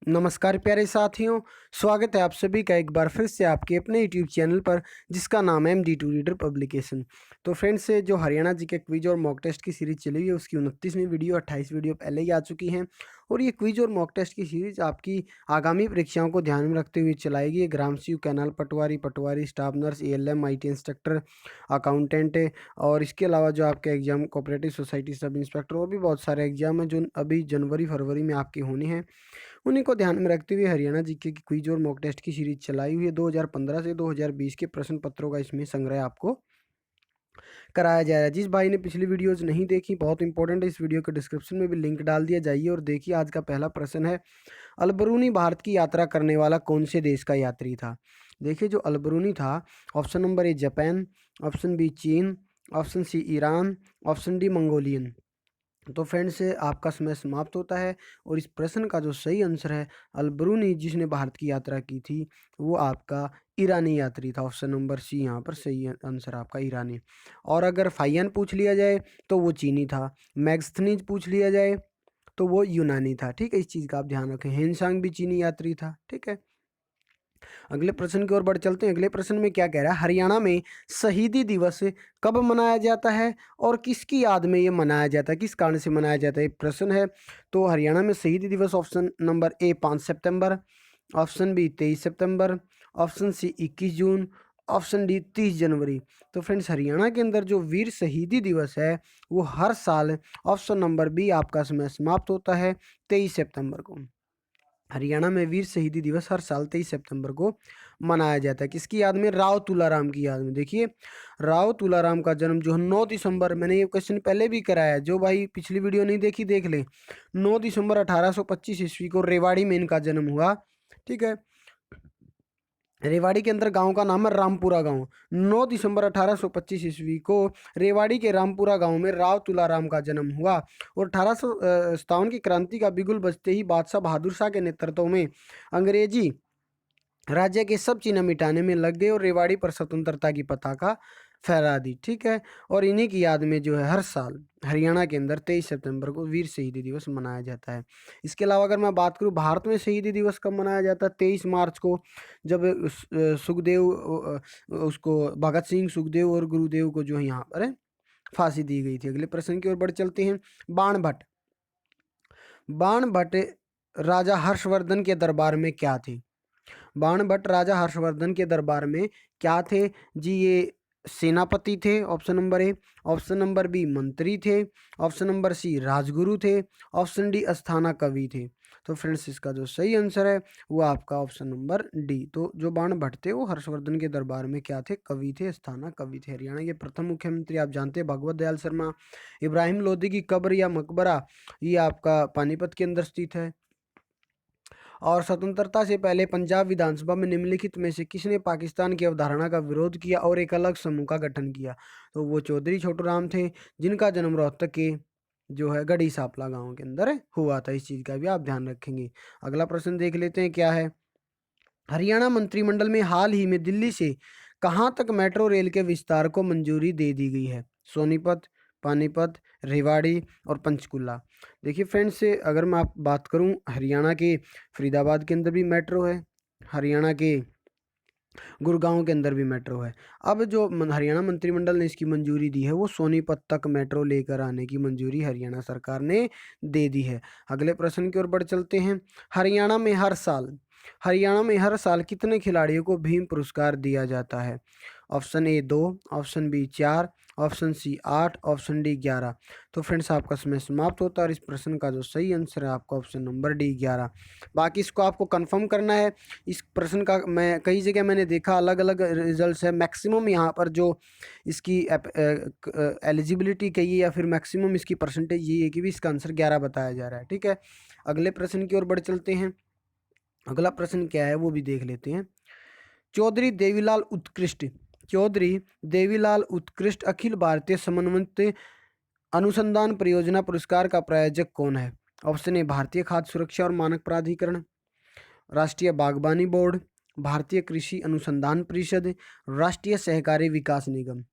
नमस्कार प्यारे साथियों, स्वागत है आप सभी का एक बार फिर से आपके अपने यूट्यूब चैनल पर जिसका नाम है MD2 रीडर पब्लिकेशन। तो फ्रेंड्स, जो हरियाणा जी के क्विज और मॉक टेस्ट की सीरीज़ चली हुई है उसकी 29वीं वीडियो 28 वीडियो पहले ही आ चुकी हैं। और ये क्विज और मॉक टेस्ट की सीरीज़ आपकी आगामी परीक्षाओं को ध्यान में रखते हुए चलाएगी। ये ग्राम सी canal patwari staff nurse ALM IT instructor accountant और इसके अलावा जो आपके exam cooperative society sub inspector और भी बहुत सारे एग्जाम हैं जो अभी जनवरी फरवरी में आपके होने हैं। उन्हीं को ध्यान में रखते हुए हरियाणा जीके की क्विज और मॉक टेस्ट की सीरीज चलाई हुई है। 2015 से 2020 के प्रश्न पत्रों का इसमें संग्रह आपको कराया जा रहा है। जिस भाई ने पिछली वीडियोज नहीं देखी, बहुत इंपॉर्टेंट है, इस वीडियो के डिस्क्रिप्शन में भी लिंक डाल दिया, जाइए और देखिए। आज का पहला प्रश्न है, अलबरूनी भारत की यात्रा करने वाला कौन से देश का यात्री था? देखिए, जो अलबरूनी था, option number A Japan, option B चीन, option C Iran, option D Mongolian. तो फ्रेंड्स, आपका समय समाप्त होता है और इस प्रश्न का जो सही आंसर है, अलबरूनी जिसने भारत की यात्रा की थी वो आपका ईरानी यात्री था। ऑप्शन नंबर सी यहाँ पर सही आंसर आपका ईरानी। और अगर फाइयान पूछ लिया जाए तो वो चीनी था। मैग्स्थनीज पूछ लिया जाए तो वो यूनानी था। ठीक है, इस चीज़ का आप ध्यान रखें। हेनसांग भी चीनी यात्री था। ठीक है, अगले प्रश्न की ओर बढ़ चलते हैं। अगले प्रश्न में क्या कह रहा है, हरियाणा में शहीदी दिवस कब मनाया जाता है और किसकी याद में ये मनाया जाता है, किस कारण से मनाया जाता है, ये प्रश्न है। तो हरियाणा में शहीदी दिवस ऑप्शन नंबर ए 5 सितंबर, ऑप्शन बी 23 सितंबर, ऑप्शन सी 21 जून, ऑप्शन डी 30 जनवरी। तो फ्रेंड्स, हरियाणा के अंदर जो वीर शहीदी दिवस है वो हर साल ऑप्शन नंबर बी आपका समय समाप्त होता है 23 सितंबर को। हरियाणा में वीर शहीदी दिवस हर साल 23 सितंबर को मनाया जाता है। किसकी याद में? राव तुलाराम की याद में। देखिए, राव तुलाराम का जन्म जो है 9 दिसंबर, मैंने ये क्वेश्चन पहले भी कराया है, जो भाई पिछली वीडियो नहीं देखी देख ले। 9 दिसंबर 1825 ईस्वी को रेवाड़ी में इनका जन्म हुआ। ठीक है, रेवाड़ी के अंदर गांव का नाम है रामपुरा गांव। 9 दिसंबर 1825 ईस्वी को रेवाड़ी के रामपुरा गांव में राव तुलाराम का जन्म हुआ। और 1857 की क्रांति का बिगुल बजते ही बादशाह बहादुर शाह के नेतृत्व में अंग्रेजी राज्य के सब चिन्ह मिटाने में लग गए और रेवाड़ी पर स्वतंत्रता की पताका फहरा दी। ठीक है, और इन्हीं की याद में जो है हर साल हरियाणा के अंदर 23 सितंबर को वीर शहीदी दिवस मनाया जाता है। इसके अलावा अगर मैं बात करूं भारत में शहीदी दिवस कब मनाया जाता है, 23 मार्च को, जब सुखदेव उसको भगत सिंह, सुखदेव और गुरुदेव को जो है यहाँ पर फांसी दी गई थी। अगले प्रश्न की ओर बढ़ चलते हैं। बाण भट्ट, बाण भट्ट राजा हर्षवर्धन के दरबार में क्या थे? बाण भट्ट राजा हर्षवर्धन के दरबार में क्या थे जी? ये सेनापति थे, option number A. Option number B मंत्री थे। ऑप्शन नंबर सी राजगुरु थे। ऑप्शन डी अस्थाना कवि थे। तो फ्रेंड्स, इसका जो सही आंसर है वो आपका ऑप्शन नंबर डी। तो जो बाण भट्ट थे वो हर्षवर्धन के दरबार में क्या थे? कवि थे, अस्थाना कवि थे। हरियाणा के प्रथम मुख्यमंत्री आप जानते हैं भगवत दयाल शर्मा। इब्राहिम लोधी की कब्र या मकबरा ये आपका पानीपत के अंदर स्थित है। और स्वतंत्रता से पहले पंजाब विधानसभा में निम्नलिखित में से किसने पाकिस्तान की अवधारणा का विरोध किया और एक अलग समूह का गठन किया? तो वो चौधरी छोटूराम थे, जिनका जन्म रोहतक के जो है गढ़ी सांपला गांव के अंदर हुआ था। इस चीज़ का भी आप ध्यान रखेंगे। अगला प्रश्न देख लेते हैं, क्या है। हरियाणा मंत्रिमंडल में हाल ही में दिल्ली से कहाँ तक मेट्रो रेल के विस्तार को मंजूरी दे दी गई है? सोनीपत, पानीपत, रेवाड़ी और पंचकुला। देखिए फ्रेंड्स, अगर मैं आप बात करूं, हरियाणा के फरीदाबाद के अंदर भी मेट्रो है, हरियाणा के गुड़गांव के अंदर भी मेट्रो है। अब जो हरियाणा मंत्रिमंडल ने इसकी मंजूरी दी है वो सोनीपत तक मेट्रो लेकर आने की मंजूरी हरियाणा सरकार ने दे दी है। अगले प्रश्न की ओर बढ़ चलते हैं। हरियाणा में हर साल कितने खिलाड़ियों को भीम पुरस्कार दिया जाता है? Option A 2, option B 4, option C 8, option D 11। तो फ्रेंड्स, आपका समय समाप्त होता है और इस प्रश्न का जो सही आंसर है आपका ऑप्शन नंबर डी 11। बाकी इसको आपको कंफर्म करना है। इस प्रश्न का मैं कई जगह मैंने देखा अलग अलग रिजल्ट्स है। मैक्सिमम यहाँ पर जो इसकी एलिजिबिलिटी कही है या फिर मैक्सिमम इसकी परसेंटेज ये है कि भी इसका आंसर 11 बताया जा रहा है। ठीक है, अगले प्रश्न की ओर बढ़ चलते हैं। अगला प्रश्न क्या है वो भी देख लेते हैं। चौधरी देवीलाल उत्कृष्ट, चौधरी देवीलाल उत्कृष्ट अखिल भारतीय समन्वित अनुसंधान परियोजना पुरस्कार का प्रायोजक कौन है? ऑप्शन ए भारतीय खाद्य सुरक्षा और मानक प्राधिकरण, राष्ट्रीय बागवानी बोर्ड, भारतीय कृषि अनुसंधान परिषद, राष्ट्रीय सहकारी विकास निगम।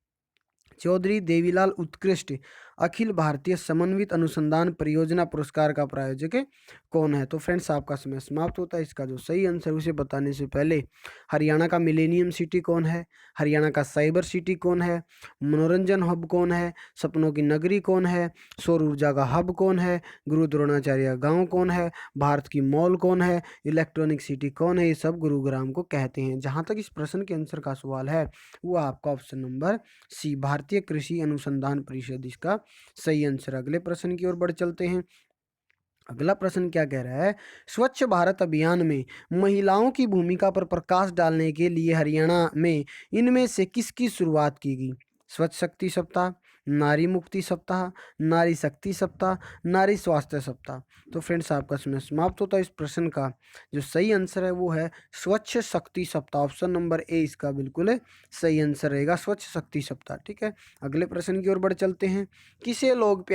चौधरी देवीलाल उत्कृष्ट अखिल भारतीय समन्वित अनुसंधान परियोजना पुरस्कार का प्रायोजक कौन है? तो फ्रेंड्स आपका समय समाप्त होता है। इसका जो सही आंसर उसे बताने से पहले हरियाणा का मिलेनियम सिटी कौन है, हरियाणा का साइबर सिटी कौन है, मनोरंजन हब कौन है, सपनों की नगरी कौन है, सौर ऊर्जा का हब कौन है, गुरु द्रोणाचार्य गांव कौन है, भारत की मॉल कौन है, इलेक्ट्रॉनिक सिटी कौन है, ये सब गुरुग्राम को कहते हैं। जहां तक इस प्रश्न के आंसर का सवाल है वो आपका ऑप्शन नंबर सी, भारतीय कृषि अनुसंधान परिषद इसका सही आंसर। अगले प्रश्न की ओर बढ़ चलते हैं। अगला प्रश्न क्या कह रहा है? स्वच्छ भारत अभियान में महिलाओं की भूमिका पर प्रकाश डालने के लिए हरियाणा में इनमें से किसकी शुरुआत की गई? स्वच्छ शक्ति सप्ताह, नारी मुक्ति सप्ताह, नारी शक्ति सप्ताह, नारी स्वास्थ्य सप्ताह। तो फ्रेंड्स आपका समय समाप्त होता है। इस प्रश्न का जो सही आंसर है वो है स्वच्छ शक्ति सप्ताह। ऑप्शन नंबर ए इसका बिल्कुल सही आंसर रहेगा, स्वच्छ शक्ति सप्ताह। ठीक है, अगले प्रश्न की ओर बढ़ चलते हैं। किसे लोग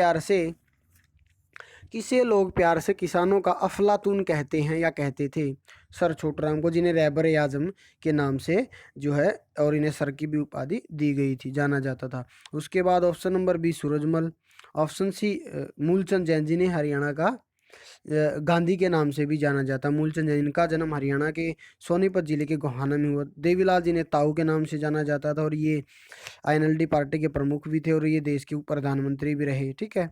प्यार से किसानों का अफलातून कहते हैं या कहते थे? सर छोटूराम को, जिन्हें रहबर ए आजम के नाम से जो है और इन्हें सर की भी उपाधि दी गई थी, जाना जाता था। उसके बाद option number B Surajmal, option C Moolchand Jain, जिन्हें हरियाणा का गांधी के नाम से भी जाना जाता है। मूलचंद जैन, इनका जन्म हरियाणा के सोनीपत जिले के गोहाना में हुआ। देवीलाल जिन्हें ताऊ के नाम से जाना जाता था और ये आईएनएलडी पार्टी के प्रमुख भी थे और ये देश के प्रधानमंत्री भी रहे। ठीक है,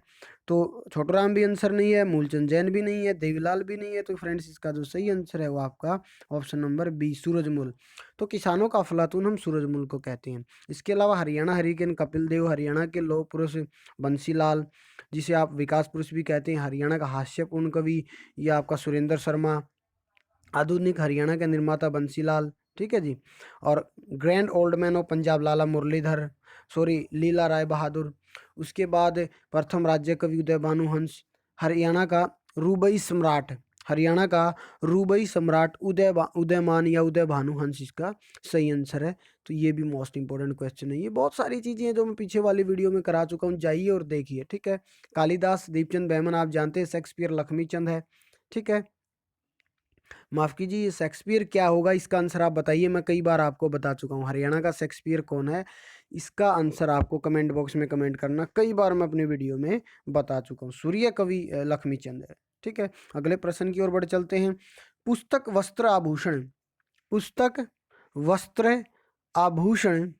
तो छोटूराम भी आंसर नहीं है, मूलचंद जैन भी नहीं है, देवीलाल भी नहीं है। तो फ्रेंड्स इसका जो सही आंसर है वो आपका ऑप्शन नंबर बी सूरजमल। तो किसानों का अफलातून हम सूरजमल को कहते हैं। इसके अलावा हरियाणा हरिकेन कपिल देव, हरियाणा के लौह पुरुष बंसीलाल, जिसे आप विकास पुरुष भी कहते हैं, हरियाणा का हास्यपूर्ण कवि ये आपका सुरेंद्र शर्मा, आधुनिक हरियाणा के निर्माता बंसीलाल। ठीक है जी, और grand old man of Punjab Lala Muralidhar, sorry Leela Rai Bahadur. उसके बाद प्रथम राज्य कवि उदय भानु हंस, हरियाणा का रूबई सम्राट, हरियाणा का रूबई सम्राट उदयमान या उदय भानु हंस इसका सही आंसर है। तो ये भी मोस्ट इंपॉर्टेंट क्वेश्चन है। ये बहुत सारी चीज़ें हैं जो मैं पीछे वाली वीडियो में करा चुका हूँ, जाइए और देखिए। ठीक है, कालिदास, दीपचंद बैमन आप जानते हैं, शेक्सपियर लक्ष्मीचंद है। ठीक है, माफ कीजिए, ये शेक्सपियर क्या होगा इसका आंसर आप बताइए। मैं कई बार आपको बता चुका हूँ हरियाणा का शेक्सपियर कौन है, इसका आंसर आपको कमेंट बॉक्स में कमेंट करना। कई बार मैं अपनी वीडियो में बता चुका हूँ, सूर्य कवि लक्ष्मीचंद है। ठीक है, अगले प्रश्न की ओर बढ़ चलते हैं। पुस्तक वस्त्र आभूषण, पुस्तक वस्त्र आभूषण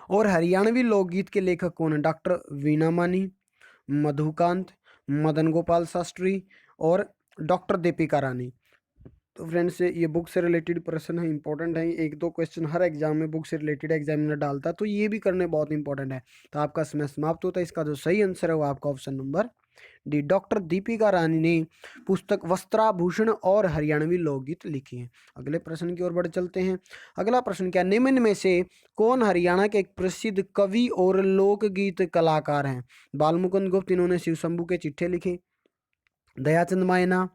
और हरियाणवी लोकगीत के लेखक कौन है? डॉक्टर वीणा मानी, मधुकांत, मदन गोपाल शास्त्री और डॉक्टर दीपिका रानी। तो फ्रेंड्स ये बुक से रिलेटेड प्रश्न है, इंपॉर्टेंट है। एक दो क्वेश्चन हर एग्जाम में बुक से रिलेटेड एग्जामिनर डालता है, तो ये भी करने बहुत इंपॉर्टेंट है। तो आपका समय समाप्त होता है। इसका जो सही आंसर है वो आपका option number D, doctor Deepika Rani ने पुस्तक वस्त्राभूषण और हरियाणवी लोकगीत लिखी है। अगले प्रश्न की ओर बढ़ चलते हैं। अगला प्रश्न क्या, निम्न में से कौन हरियाणा के एक प्रसिद्ध कवि और लोकगीत कलाकार हैं? बालमुकुंद गुप्त, इन्होंने शिव शंभू के चिट्ठे लिखे, दयाचंद मायना,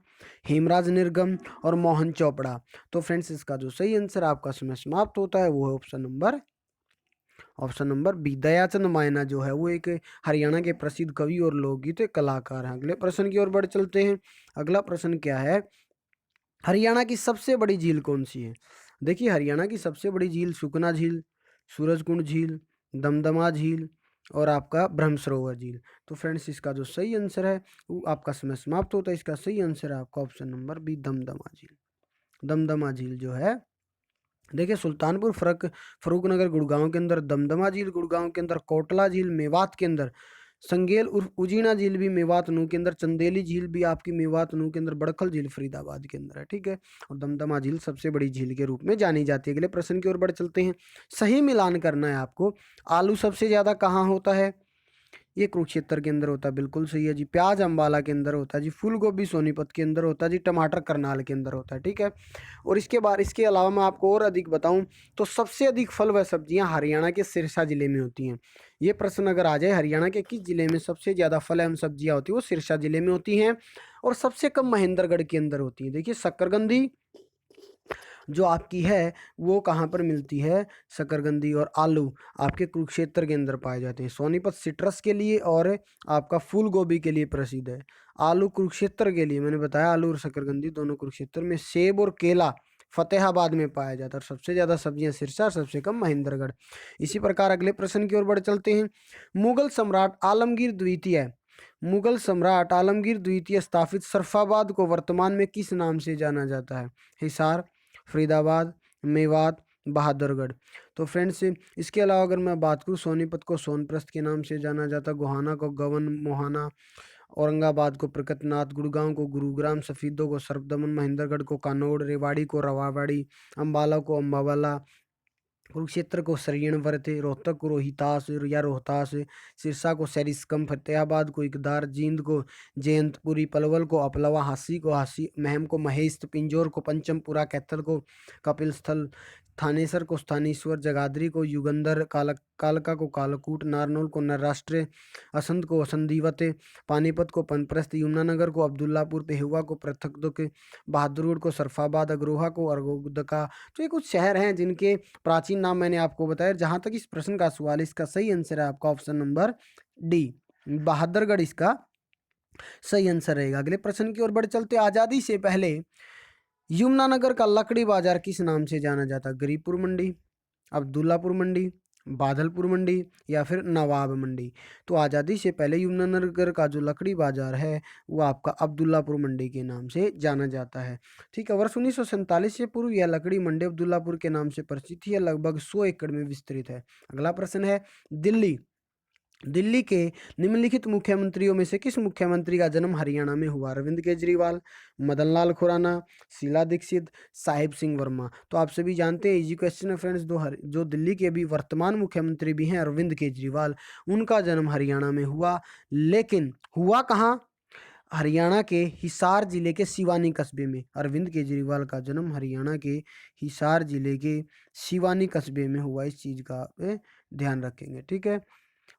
हेमराज निर्गम और मोहन चोपड़ा। तो फ्रेंड्स इसका जो सही आंसर आपका समय समाप्त होता है वो है ऑप्शन नंबर बी, दयाचंद मायना जो है वो एक हरियाणा के प्रसिद्ध कवि और लोकगीत कलाकार हैं। अगले प्रश्न की ओर बढ़ चलते हैं। अगला प्रश्न क्या है, हरियाणा की सबसे बड़ी झील कौन सी है? देखिए, हरियाणा की सबसे बड़ी झील सुकना झील, सूरजकुंड झील, दमदमा झील और आपका ब्रह्म सरोवर झील। तो फ्रेंड्स इसका जो सही आंसर है वो आपका समय समाप्त होता है। इसका सही आंसर है आपका ऑप्शन नंबर बी, दमदमा झील। दमदमा झील जो है, देखिए सुल्तानपुर फरूखनगर गुड़गांव के अंदर, दमदमा झील गुड़गांव के अंदर, कोटला झील मेवात के अंदर, संगेल उर्फ उजीना झील भी मेवात नू के अंदर, चंदेली झील भी आपकी मेवात नू के अंदर, बड़खल झील फरीदाबाद के अंदर है। ठीक है, और दमदमा झील सबसे बड़ी झील के रूप में जानी जाती है। अगले प्रश्न की ओर बढ़ चलते हैं। सही मिलान करना है आपको। आलू सबसे ज्यादा कहाँ होता है? ये कुरुक्षेत्र के अंदर होता है, बिल्कुल सही है जी। प्याज अम्बाला के अंदर होता है जी। फूल गोभी सोनीपत के अंदर होता है जी। टमाटर करनाल के अंदर होता है। ठीक है, और इसके अलावा मैं आपको और अधिक बताऊं तो सबसे अधिक फल व सब्जियां हरियाणा के सिरसा जिले में होती हैं। ये प्रश्न अगर आ जाए, हरियाणा के किस जिले में सबसे ज़्यादा फल एवं सब्जियां होती है, वो सिरसा जिले में होती हैं। और सबसे कम महेंद्रगढ़ के अंदर होती है। देखिए शकरकंदी जो आपकी है वो कहाँ पर मिलती है? शकरकंदी और आलू आपके कुरुक्षेत्र के अंदर पाए जाते हैं। सोनीपत सिट्रस के लिए और आपका फूल गोभी के लिए प्रसिद्ध है। आलू कुरुक्षेत्र के लिए, मैंने बताया आलू और शकरकंदी दोनों कुरुक्षेत्र में। सेब और केला फतेहाबाद में पाया जाता है। और सबसे ज़्यादा सब्जियां सिरसा और सबसे कम महेंद्रगढ़। इसी प्रकार अगले प्रश्न की ओर बढ़ चलते हैं। मुगल सम्राट आलमगीर द्वितीय मुगल सम्राट आलमगीर द्वितीय स्थापित सरफाबाद को वर्तमान में किस नाम से जाना जाता है? हिसार, फरीदाबाद, मेवात, बहादुरगढ़। तो फ्रेंड्स इसके अलावा अगर मैं बात करूँ, सोनीपत को सोनप्रस्थ के नाम से जाना जाता, गोहाना को गवन मोहाना, औरंगाबाद को प्रकटनाथ, गुड़गांव को गुरुग्राम, सफीदों को सर्पदमन, महेंद्रगढ़ को कानौड़, रेवाड़ी को रवावाड़ी, अम्बाला को अम्बावाला, कुरुक्षेत्र को सरियणवर्ती, रोहतक को रोहितास या रोहतास, सिरसा को सरिस्कम, फतेहाबाद को इकदार, जींद को जयंतपुरी, पलवल को अपलवा, हांसी को हांसी, महम को महेस्त, पिंजौर को पंचमपुरा, कैथल को कपिल स्थल, थानेसर को स्थानेश्वर, जगाधरी को युगंधर, कालका को कालकूट, नारनौल को नरराष्ट्र, असंध को असंधीवत, पानीपत को पनप्रस्थ, यमुनानगर को अब्दुल्लापुर, पेहुआ को पृथकदुक, बहादुरगढ़ को सरफाबाद, अग्रोहा को अरगोदका। तो ये कुछ शहर हैं जिनके प्राचीन नाम मैंने आपको बताया। जहां तक इस प्रश्न का सवाल, इसका सही आंसर है आपका ऑप्शन नंबर डी, बहादुरगढ़ इसका सही आंसर रहेगा। अगले प्रश्न की ओर बढ़ चलते। आजादी से पहले यमुनानगर का लकड़ी बाजार किस नाम से जाना जाता? गरीबपुर मंडी, अब्दुल्लापुर मंडी, बादलपुर मंडी या फिर नवाब मंडी। तो आज़ादी से पहले यमुनानगर का जो लकड़ी बाजार है वो आपका अब्दुल्लापुर मंडी के नाम से जाना जाता है। ठीक है, वर्ष 1947 से पूर्व यह लकड़ी मंडी अब्दुल्लापुर के नाम से परिचित थी। यह लगभग 100 एकड़ में विस्तृत है। अगला प्रश्न है, दिल्ली के निम्नलिखित मुख्यमंत्रियों में से किस मुख्यमंत्री का जन्म हरियाणा में हुआ? अरविंद केजरीवाल, मदन लाल खुराना, शीला दीक्षित, साहिब सिंह वर्मा। तो आप सभी जानते हैं, इजी क्वेश्चन है फ्रेंड्स। जो दिल्ली के अभी वर्तमान मुख्यमंत्री भी हैं अरविंद केजरीवाल, उनका जन्म हरियाणा में हुआ। लेकिन हुआ कहाँ? हरियाणा के हिसार जिले के सिवानी कस्बे में। अरविंद केजरीवाल का जन्म हरियाणा के हिसार जिले के सिवानी कस्बे में हुआ। इस चीज़ का ध्यान रखेंगे। ठीक है,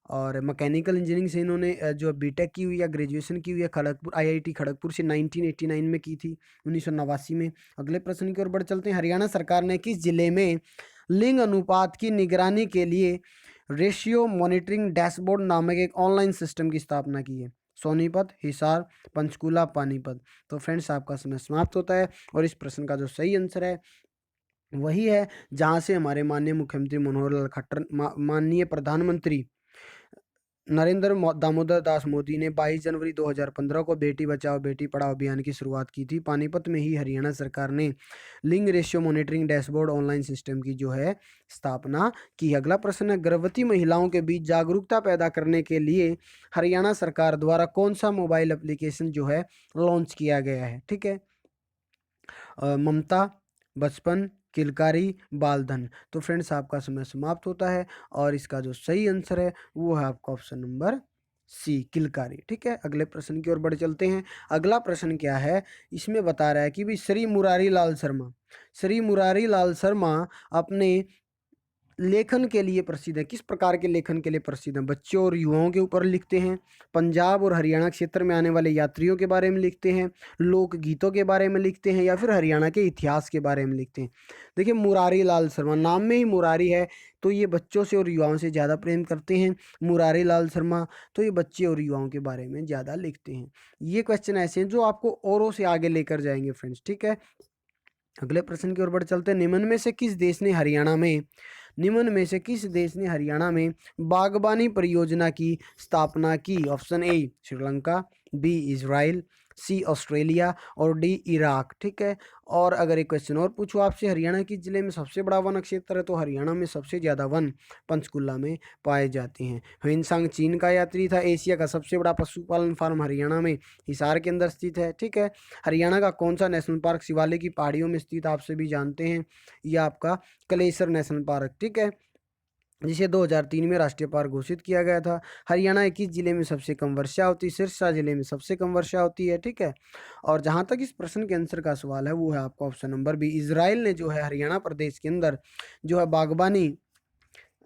और मैकेनिकल इंजीनियरिंग से इन्होंने जो बीटेक की हुई या ग्रेजुएशन की हुई है खड़गपुर आईआईटी खड़गपुर से 1989 में की थी, 1989 में। अगले प्रश्न की ओर बढ़ चलते हैं। हरियाणा सरकार ने किस जिले में लिंग अनुपात की निगरानी के लिए रेशियो मॉनिटरिंग डैशबोर्ड नामक एक ऑनलाइन सिस्टम की स्थापना की है? सोनीपत, हिसार, पंचकूला, पानीपत। तो फ्रेंड्स आपका समय समाप्त होता है और इस प्रश्न का जो सही आंसर है वही है जहां से हमारे माननीय मुख्यमंत्री मनोहर लाल खट्टर, माननीय प्रधानमंत्री नरेंद्र दामोदर दास मोदी ने 22 जनवरी 2015 को बेटी बचाओ बेटी पढ़ाओ अभियान की शुरुआत की थी। पानीपत में ही हरियाणा सरकार ने लिंग ratio monitoring dashboard online system की जो है स्थापना की। अगला प्रश्न है, गर्भवती महिलाओं के बीच जागरूकता पैदा करने के लिए हरियाणा सरकार द्वारा कौन सा मोबाइल एप्लीकेशन जो है लॉन्च किया गया है? ठीक है, ममता, बचपन, किलकारी, बालधन। तो फ्रेंड्स आपका समय समाप्त होता है और इसका जो सही आंसर है वो है आपका ऑप्शन नंबर सी, किलकारी। ठीक है, अगले प्रश्न की ओर बढ़ चलते हैं। अगला प्रश्न क्या है, इसमें बता रहा है कि भी श्री मुरारी लाल शर्मा अपने लेखन के लिए प्रसिद्ध है। किस प्रकार के लेखन के लिए प्रसिद्ध है? बच्चों और युवाओं के ऊपर लिखते हैं, पंजाब और हरियाणा क्षेत्र में आने वाले यात्रियों के बारे में लिखते हैं, लोक गीतों के बारे में लिखते हैं या फिर हरियाणा के इतिहास के बारे में लिखते हैं। देखिए, मुरारी लाल शर्मा, नाम में ही मुरारी है तो ये बच्चों से और युवाओं से ज़्यादा प्रेम करते हैं। मुरारी लाल शर्मा तो ये बच्चे और युवाओं के बारे में ज़्यादा लिखते हैं। ये क्वेश्चन ऐसे हैं जो आपको औरों से आगे लेकर जाएंगे फ्रेंड्स। ठीक है, अगले प्रश्न की ओर बढ़ चलते हैं। निम्न में से किस देश ने हरियाणा में बागबानी परियोजना की स्थापना की? Option A Sri Lanka, B Israel, C Australia और डी इराक। ठीक है, और अगर एक क्वेश्चन और पूछूं आपसे, हरियाणा किस जिले में सबसे बड़ा वन क्षेत्र है? तो हरियाणा में सबसे ज़्यादा वन पंचकुला में पाए जाते हैं। ह्वेनसांग चीन का यात्री था। एशिया का सबसे बड़ा पशुपालन फार्म हरियाणा में हिसार के अंदर स्थित है। ठीक है, हरियाणा का कौन सा नेशनल पार्क शिवालिक की पहाड़ियों में स्थित आप सभी जानते हैं? यह आपका कलेसर नेशनल पार्क। ठीक है, जिसे 2003 में राष्ट्रीय पार्क घोषित किया गया था। हरियाणा किस जिले में सबसे कम वर्षा होती है? सिरसा जिले में सबसे कम वर्षा होती है। ठीक है, और जहां तक इस प्रश्न के आंसर का सवाल है वो है आपका ऑप्शन नंबर बी, इजराइल ने जो है हरियाणा प्रदेश के अंदर जो है बागबानी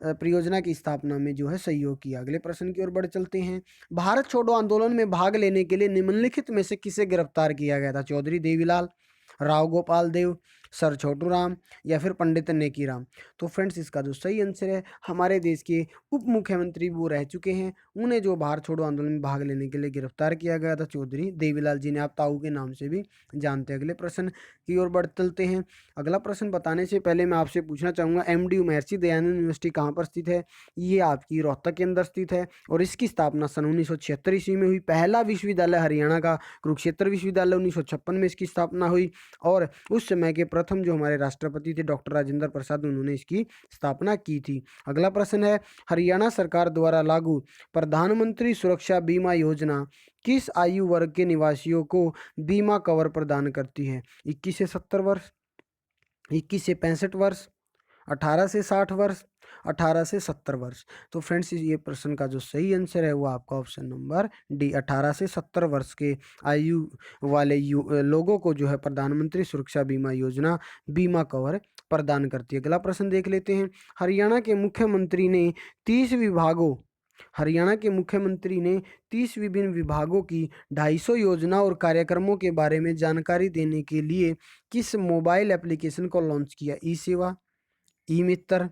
परियोजना की स्थापना में जो है सहयोग किया। अगले प्रश्न की ओर बढ़ चलते हैं। भारत छोड़ो आंदोलन में भाग लेने के लिए निम्नलिखित में से किसे गिरफ्तार किया गया था? चौधरी देवीलाल, राव गोपाल देव, सर छोटू राम या फिर पंडित नेकी राम। तो फ्रेंड्स इसका जो सही आंसर है, हमारे देश के उप मुख्यमंत्री वो रह चुके हैं, उन्हें जो भारत छोड़ो आंदोलन में भाग लेने के लिए गिरफ्तार किया गया था, चौधरी देवीलाल जी ने, आप ताऊ के नाम से भी जानते हैं। अगले प्रश्न की ओर बढ़ चलते हैं। अगला प्रश्न बताने से पहले मैं आपसे पूछना चाहूँगा, MDU महर्षि दयानंद यूनिवर्सिटी कहाँ पर स्थित है? ये आपकी रोहतक के अंदर स्थित है और इसकी स्थापना सन 1976 ईस्वी में हुई। पहला विश्वविद्यालय हरियाणा का कुरुक्षेत्र विश्वविद्यालय, 1956 में इसकी स्थापना हुई और उस समय के प्रथम जो हमारे राष्ट्रपति थे डॉक्टर राजेंद्र प्रसाद, उन्होंने इसकी स्थापना की थी। अगला प्रश्न है, हरियाणा सरकार द्वारा लागू प्रधानमंत्री सुरक्षा बीमा योजना किस आयु वर्ग के निवासियों को बीमा कवर प्रदान करती है? 21 से 70 वर्ष, 21 से 65 वर्ष, 18 से 60 वर्ष, 18 से 70 वर्ष। तो फ्रेंड्स ये प्रश्न का जो सही आंसर है वो आपका ऑप्शन नंबर डी, 18 से 70 वर्ष के आयु वाले लोगों को जो है प्रधानमंत्री सुरक्षा बीमा योजना बीमा कवर प्रदान करती है। अगला प्रश्न देख लेते हैं। हरियाणा के मुख्यमंत्री ने 30 विभिन्न विभागों की 250 योजना और कार्यक्रमों के बारे में जानकारी देने के लिए किस मोबाइल एप्लीकेशन को लॉन्च किया? ई सेवा, ई मित्र,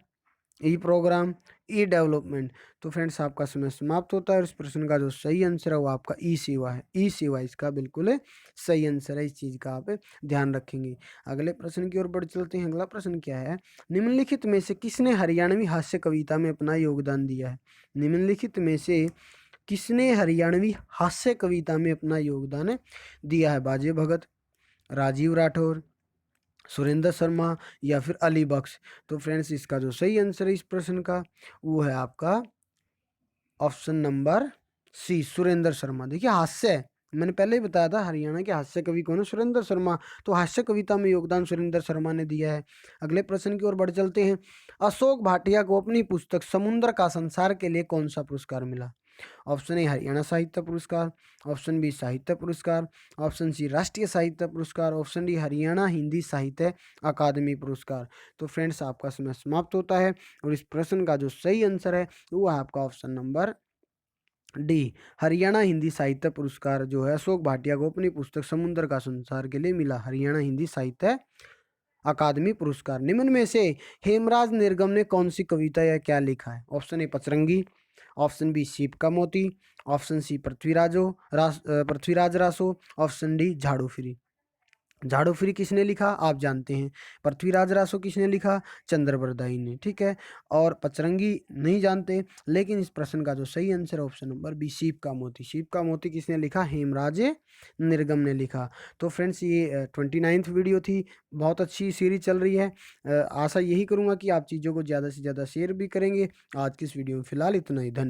ई प्रोग्राम, ई डेवलपमेंट। तो फ्रेंड्स आपका समय समाप्त होता है और इस प्रश्न का जो सही आंसर है वो आपका ई सेवा है। ई सेवा इसका बिल्कुल सही आंसर है, इस चीज़ का आप ध्यान रखेंगे। अगले प्रश्न की ओर बढ़ चलते हैं। अगला प्रश्न क्या है, निम्नलिखित में से किसने हरियाणवी हास्य कविता में अपना योगदान दिया है? निम्नलिखित में से किसने हरियाणवी हास्य कविता में अपना योगदान दिया है? बाजे भगत, राजीव राठौर, सुरेंद्र शर्मा या फिर अली बख्श। तो फ्रेंड्स इसका जो सही आंसर है इस प्रश्न का वो है आपका option number C, Surendra Sharma. देखिए हास्य है, मैंने पहले ही बताया था हरियाणा के हास्य कवि कौन है? सुरेंद्र शर्मा। तो हास्य कविता में योगदान सुरेंद्र शर्मा ने दिया है। अगले प्रश्न की ओर बढ़ चलते हैं। अशोक भाटिया को अपनी पुस्तक समुद्र का संसार के लिए कौन सा पुरस्कार मिला? ऑप्शन ए हरियाणा साहित्य पुरस्कार, ऑप्शन बी साहित्य पुरस्कार, ऑप्शन सी राष्ट्रीय साहित्य पुरस्कार, ऑप्शन डी हरियाणा हिंदी साहित्य अकादमी पुरस्कार। तो फ्रेंड्स आपका समय समाप्त होता है और इस प्रश्न का जो सही आंसर है वो है आपका option number D, Haryana Hindi साहित्य पुरस्कार जो है अशोक भाटिया को अपनी पुस्तक समुद्र का संसार के लिए मिला, हरियाणा हिंदी साहित्य अकादमी पुरस्कार। निम्न में से हेमराज निरगम ने कौन सी कविता या क्या लिखा है? Option A Pachrangi, option B Seep ka Moti, option C Prithviraj Raso, option D Jhadu Phiri. Jhadu Phiri किसने लिखा आप जानते हैं, पृथ्वीराज रासो किसने लिखा? चंद्रबरदाई ने, ठीक है। और पचरंगी नहीं जानते, लेकिन इस प्रश्न का जो सही आंसर है option number B, Seep ka मोती। सीप का मोती किसने लिखा? हेमराज निरगम ने लिखा। तो फ्रेंड्स ये 29th वीडियो थी, बहुत अच्छी सीरीज चल रही है। आशा यही करूँगा कि आप चीज़ों को ज़्यादा से ज़्यादा शेयर भी करेंगे। आज की इस वीडियो में फिलहाल इतना ही, धन्यवाद।